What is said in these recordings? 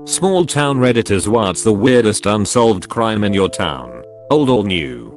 Small town Redditors, what's the weirdest unsolved crime in your town? Old or new?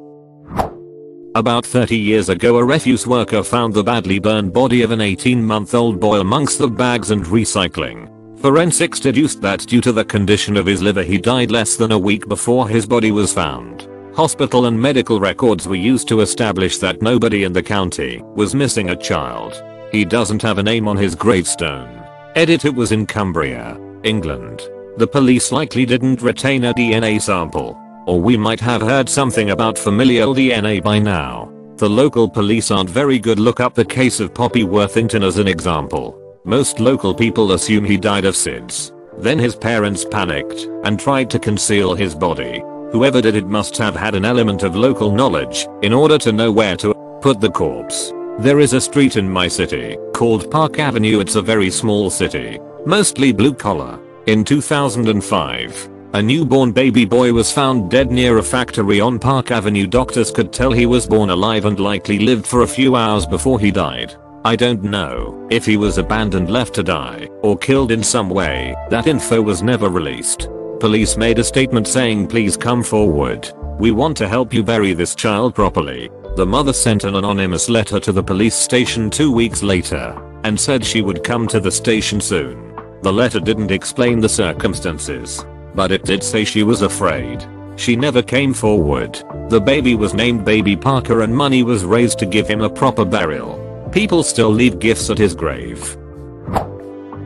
About 30 years ago, a refuse worker found the badly burned body of an 18-month-old boy amongst the bags and recycling. Forensics deduced that due to the condition of his liver he died less than a week before his body was found. Hospital and medical records were used to establish that nobody in the county was missing a child. He doesn't have a name on his gravestone. Edit: it was in Cumbria, England. The police likely didn't retain a DNA sample. Or we might have heard something about familial DNA by now. The local police aren't very good. Look up the case of Poppy Worthington as an example. Most local people assume he died of SIDS. Then his parents panicked and tried to conceal his body. Whoever did it must have had an element of local knowledge in order to know where to put the corpse. There is a street in my city called Park Avenue. It's a very small city, mostly blue collar. In 2005, a newborn baby boy was found dead near a factory on Park Avenue. Doctors could tell he was born alive and likely lived for a few hours before he died. I don't know if he was abandoned, left to die, or killed in some way. That info was never released. Police made a statement saying, "Please come forward. We want to help you bury this child properly." The mother sent an anonymous letter to the police station 2 weeks later and said she would come to the station soon. The letter didn't explain the circumstances, but it did say she was afraid. She never came forward. The baby was named Baby Parker and money was raised to give him a proper burial. People still leave gifts at his grave.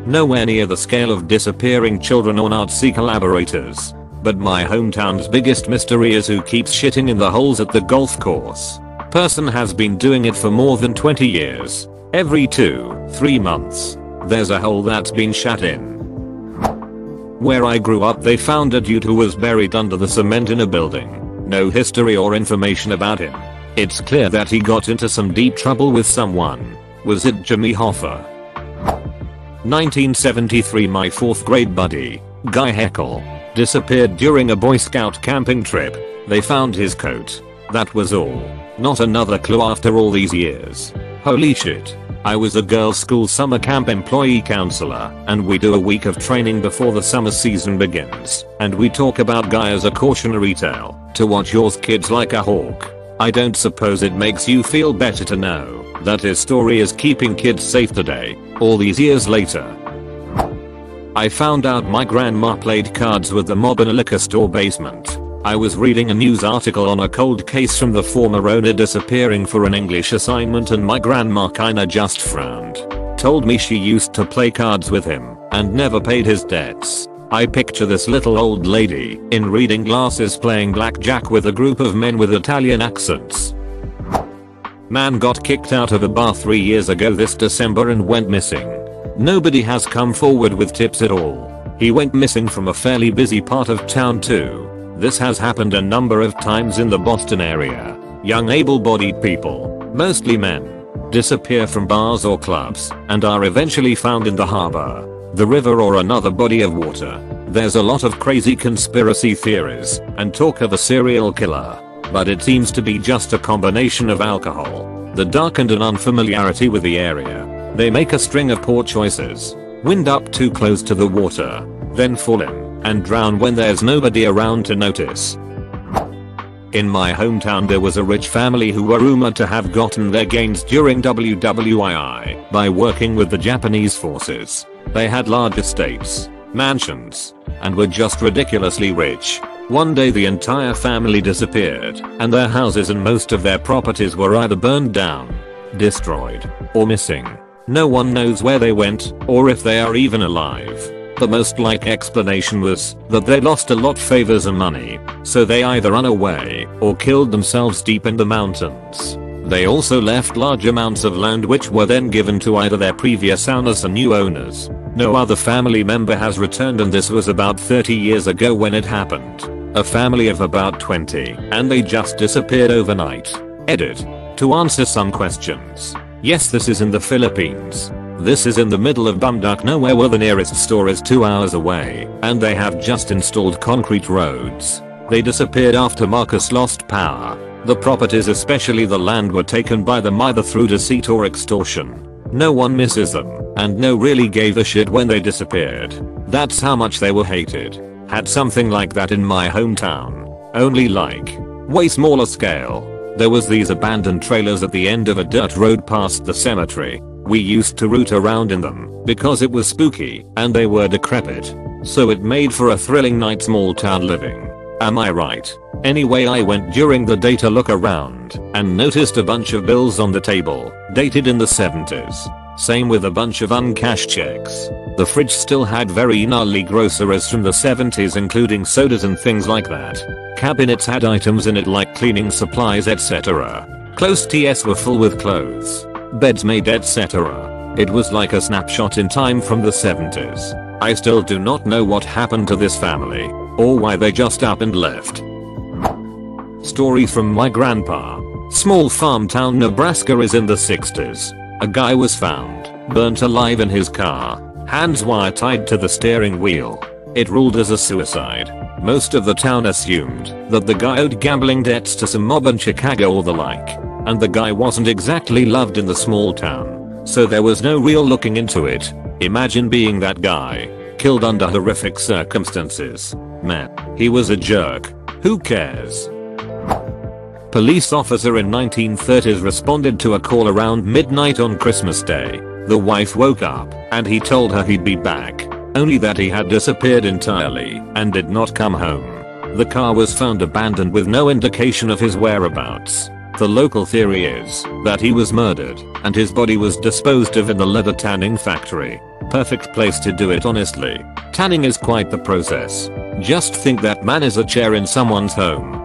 Nowhere near the scale of disappearing children or Nazi collaborators. But my hometown's biggest mystery is who keeps shitting in the holes at the golf course. Person has been doing it for more than 20 years. Every 2-3 months, there's a hole that's been shat in. Where I grew up, they found a dude who was buried under the cement in a building. No history or information about him. It's clear that he got into some deep trouble with someone. Was it Jimmy Hoffa? 1973, my 4th grade buddy, Guy Heckle, disappeared during a Boy Scout camping trip. They found his coat. That was all. Not another clue after all these years. Holy shit. I was a girls' school summer camp employee counselor, and we do a week of training before the summer season begins, and we talk about Guy as a cautionary tale to watch your kids like a hawk. I don't suppose it makes you feel better to know that his story is keeping kids safe today, all these years later. I found out my grandma played cards with the mob in a liquor store basement. I was reading a news article on a cold case from the former owner disappearing for an English assignment, and my grandma kinda just frowned. Told me she used to play cards with him and never paid his debts. I picture this little old lady in reading glasses playing blackjack with a group of men with Italian accents. Man got kicked out of a bar 3 years ago this December and went missing. Nobody has come forward with tips at all. He went missing from a fairly busy part of town too. This has happened a number of times in the Boston area. Young able-bodied people, mostly men, disappear from bars or clubs and are eventually found in the harbor, the river, or another body of water. There's a lot of crazy conspiracy theories and talk of a serial killer, but it seems to be just a combination of alcohol, the dark, and an unfamiliarity with the area. They make a string of poor choices, wind up too close to the water, then fall in and drown when there's nobody around to notice. In my hometown there was a rich family who were rumored to have gotten their gains during WWII by working with the Japanese forces. They had large estates, mansions, and were just ridiculously rich. One day the entire family disappeared, and their houses and most of their properties were either burned down, destroyed, or missing. No one knows where they went or if they are even alive. The most likely explanation was that they lost a lot of favors and money, so they either ran away or killed themselves deep in the mountains. They also left large amounts of land which were then given to either their previous owners or new owners. No other family member has returned, and this was about 30 years ago when it happened. A family of about 20, and they just disappeared overnight. Edit: to answer some questions. Yes, this is in the Philippines. This is in the middle of bumduck nowhere where the nearest store is 2 hours away, and they have just installed concrete roads. They disappeared after Marcus lost power. The properties, especially the land, were taken by them either through deceit or extortion. No one misses them. and no really gave a shit when they disappeared. That's how much they were hated. Had something like that in my hometown. Only like, way smaller scale. There was these abandoned trailers at the end of a dirt road past the cemetery. We used to root around in them because it was spooky and they were decrepit. So it made for a thrilling night small town living. Am I right? Anyway, I went during the day to look around and noticed a bunch of bills on the table, dated in the 70s. Same with a bunch of uncashed checks. The fridge still had very gnarly groceries from the 70s, including sodas and things like that. Cabinets had items in it like cleaning supplies, etc. Closets were full with clothes, beds made, etc. It was like a snapshot in time from the 70s. I still do not know what happened to this family, or why they just up and left. Story from my grandpa. Small farm town Nebraska is in the 60s. A guy was found, burnt alive in his car, hands wire tied to the steering wheel. It ruled as a suicide. Most of the town assumed that the guy owed gambling debts to some mob in Chicago or the like, and the guy wasn't exactly loved in the small town, so there was no real looking into it. Imagine being that guy, killed under horrific circumstances. Man, he was a jerk. Who cares? Police officer in 1930s responded to a call around midnight on Christmas Day. The wife woke up and he told her he'd be back, only that he had disappeared entirely and did not come home. The car was found abandoned with no indication of his whereabouts. The local theory is that he was murdered and his body was disposed of in the leather tanning factory. Perfect place to do it, honestly. Tanning is quite the process. Just think that man is a chair in someone's home.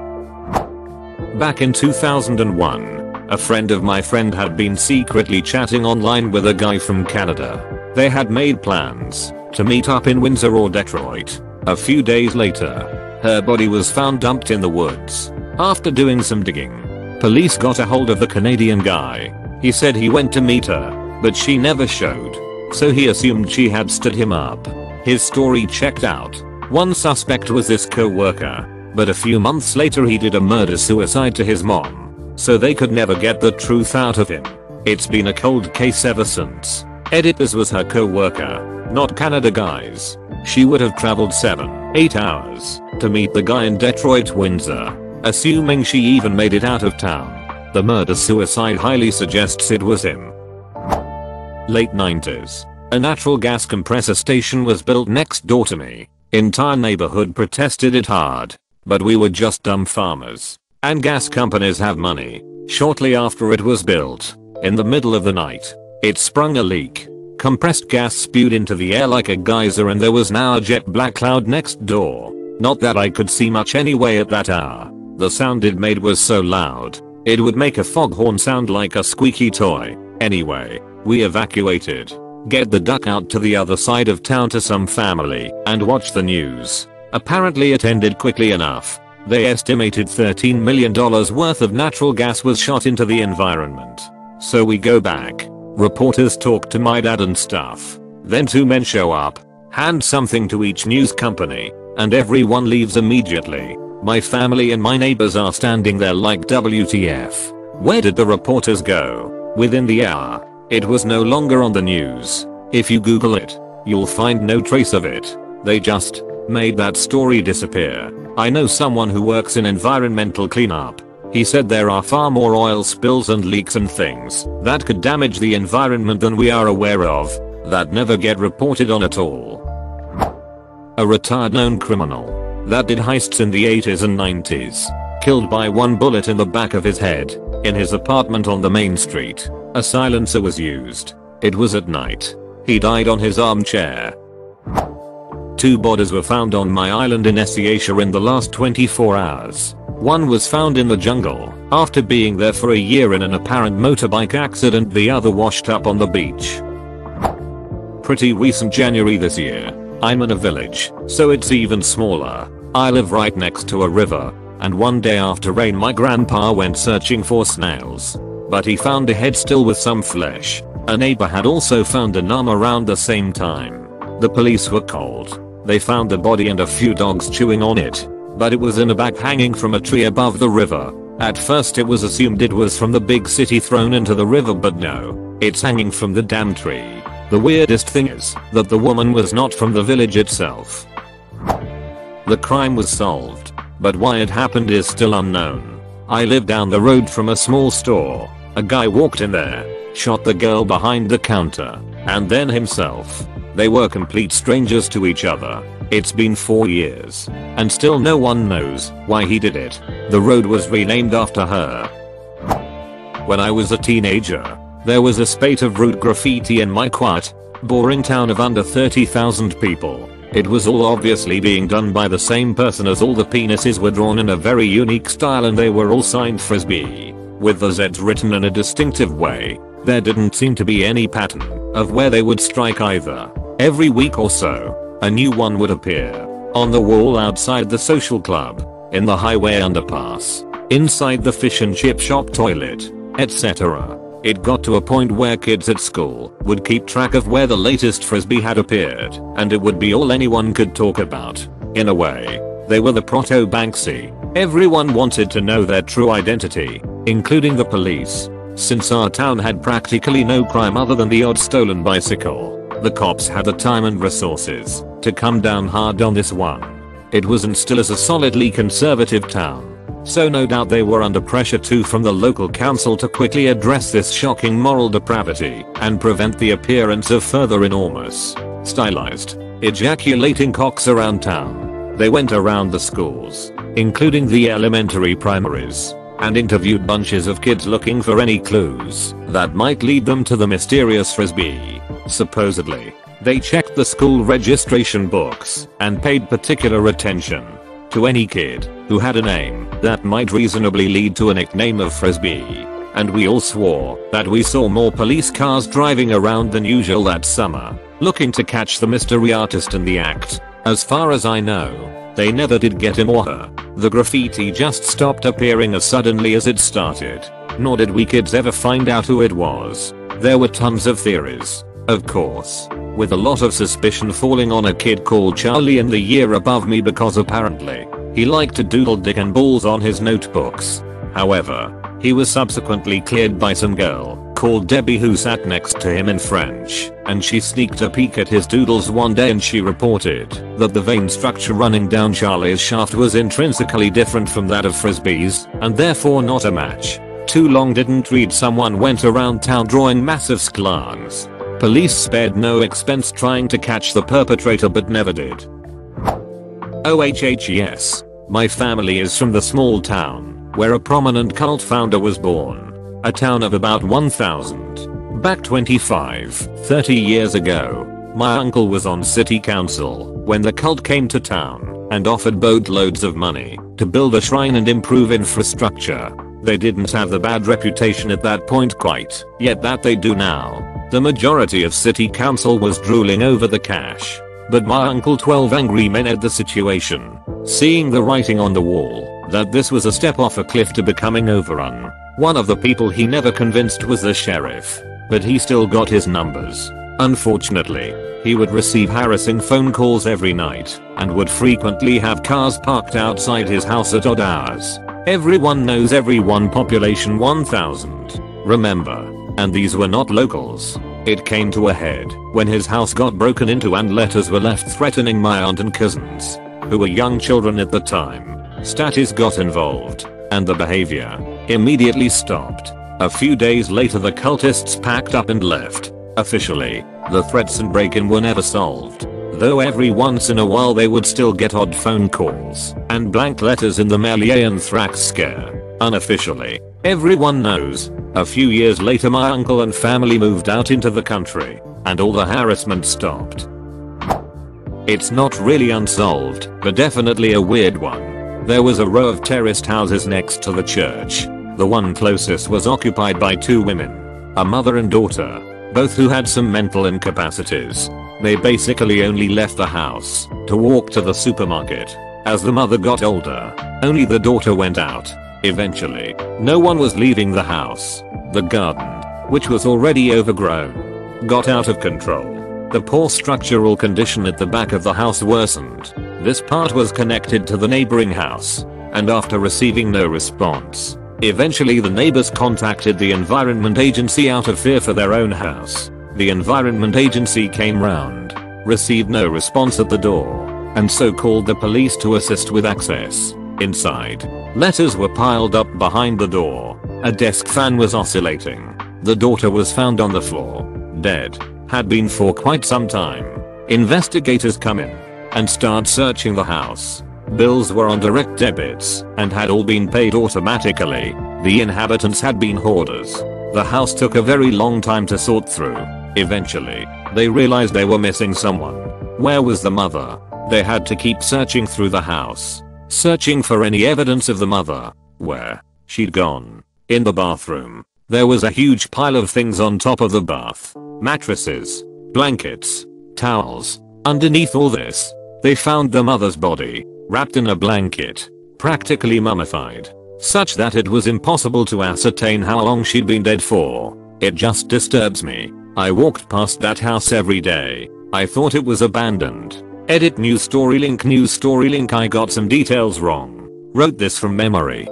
Back in 2001, a friend of my friend had been secretly chatting online with a guy from Canada. They had made plans to meet up in Windsor or Detroit. A few days later, her body was found dumped in the woods. After doing some digging, police got a hold of the Canadian guy. He said he went to meet her, but she never showed, so he assumed she had stood him up. His story checked out. One suspect was this co-worker, but a few months later he did a murder-suicide to his mom, so they could never get the truth out of him. It's been a cold case ever since. Edit: this was her co-worker, not Canada, guys. She would have traveled 7-8 hours to meet the guy in Detroit, Windsor, assuming she even made it out of town. The murder-suicide highly suggests it was him. Late 90s. A natural gas compressor station was built next door to me. Entire neighborhood protested it hard, but we were just dumb farmers. And gas companies have money. Shortly after it was built, in the middle of the night, it sprung a leak. Compressed gas spewed into the air like a geyser and there was now a jet black cloud next door. Not that I could see much anyway at that hour. The sound it made was so loud, it would make a foghorn sound like a squeaky toy. Anyway, we evacuated, get the duck out to the other side of town to some family, and watch the news. Apparently it ended quickly enough. They estimated $13 million worth of natural gas was shot into the environment. So we go back. Reporters talk to my dad and stuff. Then two men show up, hand something to each news company, and everyone leaves immediately. My family and my neighbors are standing there like WTF. Where did the reporters go? Within the hour, it was no longer on the news. If you Google it, you'll find no trace of it. They just made that story disappear. I know someone who works in environmental cleanup. He said there are far more oil spills and leaks and things that could damage the environment than we are aware of, that never get reported on at all. A retired known criminal that did heists in the 80s and 90s, killed by one bullet in the back of his head, in his apartment on the main street. A silencer was used. It was at night. He died on his armchair. 2 bodies were found on my island in Esciatia in the last 24 hours. One was found in the jungle after being there for a year in an apparent motorbike accident, the other washed up on the beach. Pretty recent January this year. I'm in a village, so it's even smaller. I live right next to a river, and one day after rain my grandpa went searching for snails. But he found a head still with some flesh. A neighbor had also found an arm around the same time. The police were called. They found the body and a few dogs chewing on it, but it was in a bag hanging from a tree above the river. At first it was assumed it was from the big city thrown into the river, but no, it's hanging from the damn tree. The weirdest thing is that the woman was not from the village itself. The crime was solved, but why it happened is still unknown. I live down the road from a small store. A guy walked in there, shot the girl behind the counter, and then himself. They were complete strangers to each other. It's been 4 years, and still no one knows why he did it. The road was renamed after her. When I was a teenager, there was a spate of rude graffiti in my quiet, boring town of under 30,000 people. It was all obviously being done by the same person, as all the penises were drawn in a very unique style and they were all signed Frisbee, with the Z's written in a distinctive way. There didn't seem to be any pattern of where they would strike either. Every week or so, a new one would appear. On the wall outside the social club, in the highway underpass, inside the fish and chip shop toilet, etc. It got to a point where kids at school would keep track of where the latest Frisbee had appeared, and it would be all anyone could talk about. In a way, they were the proto-Banksy. Everyone wanted to know their true identity, including the police. Since our town had practically no crime other than the odd stolen bicycle, the cops had the time and resources to come down hard on this one. It was and still is a solidly conservative town, so no doubt they were under pressure too from the local council to quickly address this shocking moral depravity and prevent the appearance of further enormous, stylized, ejaculating cocks around town. They went around the schools, including the elementary primaries, and interviewed bunches of kids looking for any clues that might lead them to the mysterious Frisbee. Supposedly, they checked the school registration books and paid particular attention to any kid who had a name that might reasonably lead to a nickname of Frisbee. And we all swore that we saw more police cars driving around than usual that summer, looking to catch the mystery artist in the act. As far as I know, they never did get him or her. The graffiti just stopped appearing as suddenly as it started, nor did we kids ever find out who it was. There were tons of theories, of course, with a lot of suspicion falling on a kid called Charlie in the year above me because apparently he liked to doodle dick and balls on his notebooks. However, he was subsequently cleared by some girl called Debbie who sat next to him in French, and she sneaked a peek at his doodles one day and she reported that the vein structure running down Charlie's shaft was intrinsically different from that of Frisbee's, and therefore not a match. Too long didn't read, someone went around town drawing massive sklans. Police spared no expense trying to catch the perpetrator but never did. Yes. My family is from the small town where a prominent cult founder was born. A town of about 1,000. Back 25-30 years ago, my uncle was on city council when the cult came to town and offered boatloads of money to build a shrine and improve infrastructure. They didn't have the bad reputation at that point quite yet that they do now. The majority of city council was drooling over the cash, but my uncle 12 angry men at the situation, seeing the writing on the wall that this was a step off a cliff to becoming overrun. One of the people he never convinced was the sheriff, but he still got his numbers. Unfortunately, he would receive harassing phone calls every night and would frequently have cars parked outside his house at odd hours. Everyone knows everyone, population 1,000. Remember, and these were not locals. It came to a head when his house got broken into and letters were left threatening my aunt and cousins, who were young children at the time. Status got involved, and the behavior immediately stopped. A few days later the cultists packed up and left. Officially, the threats and break-in were never solved, though every once in a while they would still get odd phone calls and blank letters in the mail. Anthrax scare. Unofficially, everyone knows, a few years later my uncle and family moved out into the country, and all the harassment stopped. It's not really unsolved, but definitely a weird one. There was a row of terraced houses next to the church. The one closest was occupied by two women, a mother and daughter, both who had some mental incapacities. They basically only left the house to walk to the supermarket. As the mother got older, only the daughter went out. Eventually, no one was leaving the house. The garden, which was already overgrown, got out of control. The poor structural condition at the back of the house worsened. This part was connected to the neighboring house, and after receiving no response, eventually the neighbors contacted the Environment Agency out of fear for their own house. The Environment Agency came round, received no response at the door, and so called the police to assist with access. Inside, letters were piled up behind the door. A desk fan was oscillating. The daughter was found on the floor, dead. Had been for quite some time. Investigators come in and start searching the house. Bills were on direct debits and had all been paid automatically. The inhabitants had been hoarders. The house took a very long time to sort through. Eventually, they realized they were missing someone. Where was the mother? They had to keep searching through the house, searching for any evidence of the mother. Where? She'd gone. In the bathroom, there was a huge pile of things on top of the bath. Mattresses, blankets, towels. Underneath all this, they found the mother's body, wrapped in a blanket, practically mummified, such that it was impossible to ascertain how long she'd been dead for. It just disturbs me. I walked past that house every day. I thought it was abandoned. Edit news story link. I got some details wrong. Wrote this from memory.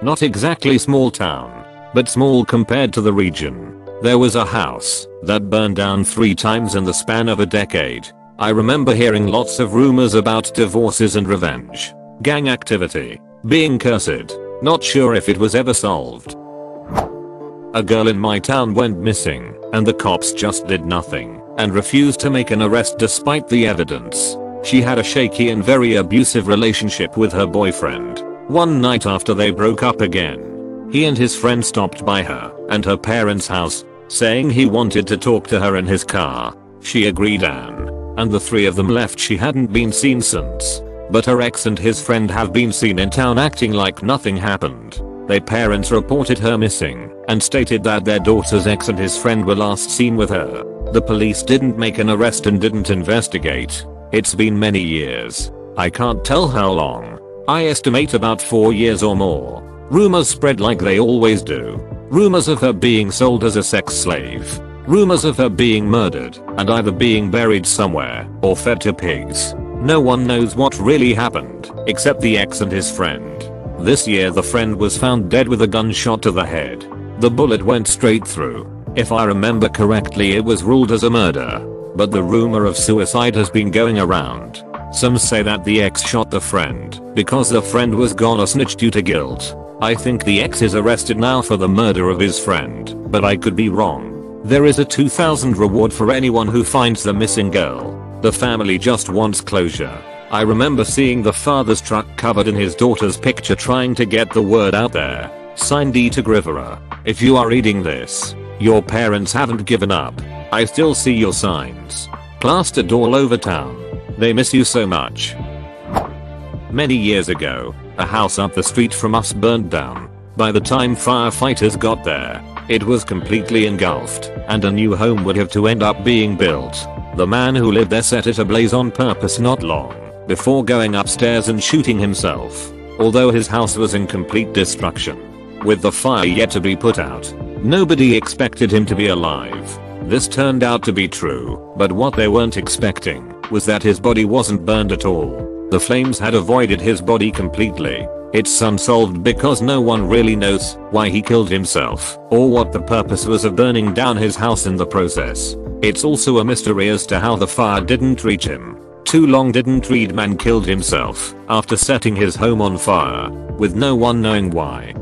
Not exactly small town, but small compared to the region. There was a house that burned down 3 times in the span of a decade. I remember hearing lots of rumors about divorces and revenge, gang activity, being cursed. Not sure if it was ever solved. A girl in my town went missing, and the cops just did nothing and refused to make an arrest despite the evidence. She had a shaky and very abusive relationship with her boyfriend. One night after they broke up again, he and his friend stopped by her and her parents' house, saying he wanted to talk to her in his car. She agreed, and the 3 of them left. She hadn't been seen since, but her ex and his friend have been seen in town acting like nothing happened. Their parents reported her missing and stated that their daughter's ex and his friend were last seen with her. The police didn't make an arrest and didn't investigate. It's been many years. I can't tell how long. I estimate about 4 years or more. Rumors spread like they always do. Rumors of her being sold as a sex slave. Rumors of her being murdered and either being buried somewhere or fed to pigs. No one knows what really happened except the ex and his friend. This year the friend was found dead with a gunshot to the head. The bullet went straight through. If I remember correctly, it was ruled as a murder, but the rumor of suicide has been going around. Some say that the ex shot the friend because the friend was gonna snitch due to guilt. I think the ex is arrested now for the murder of his friend, but I could be wrong. There is a 2,000 reward for anyone who finds the missing girl. The family just wants closure. I remember seeing the father's truck covered in his daughter's picture trying to get the word out there. Signed D to Grivera. If you are reading this, your parents haven't given up. I still see your signs plastered all over town. They miss you so much. Many years ago, a house up the street from us burned down. By the time firefighters got there, it was completely engulfed, and a new home would have to end up being built. The man who lived there set it ablaze on purpose not long before going upstairs and shooting himself. Although his house was in complete destruction, with the fire yet to be put out, nobody expected him to be alive. This turned out to be true, but what they weren't expecting was that his body wasn't burned at all. The flames had avoided his body completely. It's unsolved because no one really knows why he killed himself or what the purpose was of burning down his house in the process. It's also a mystery as to how the fire didn't reach him. Too long didn't read man killed himself after setting his home on fire, with no one knowing why.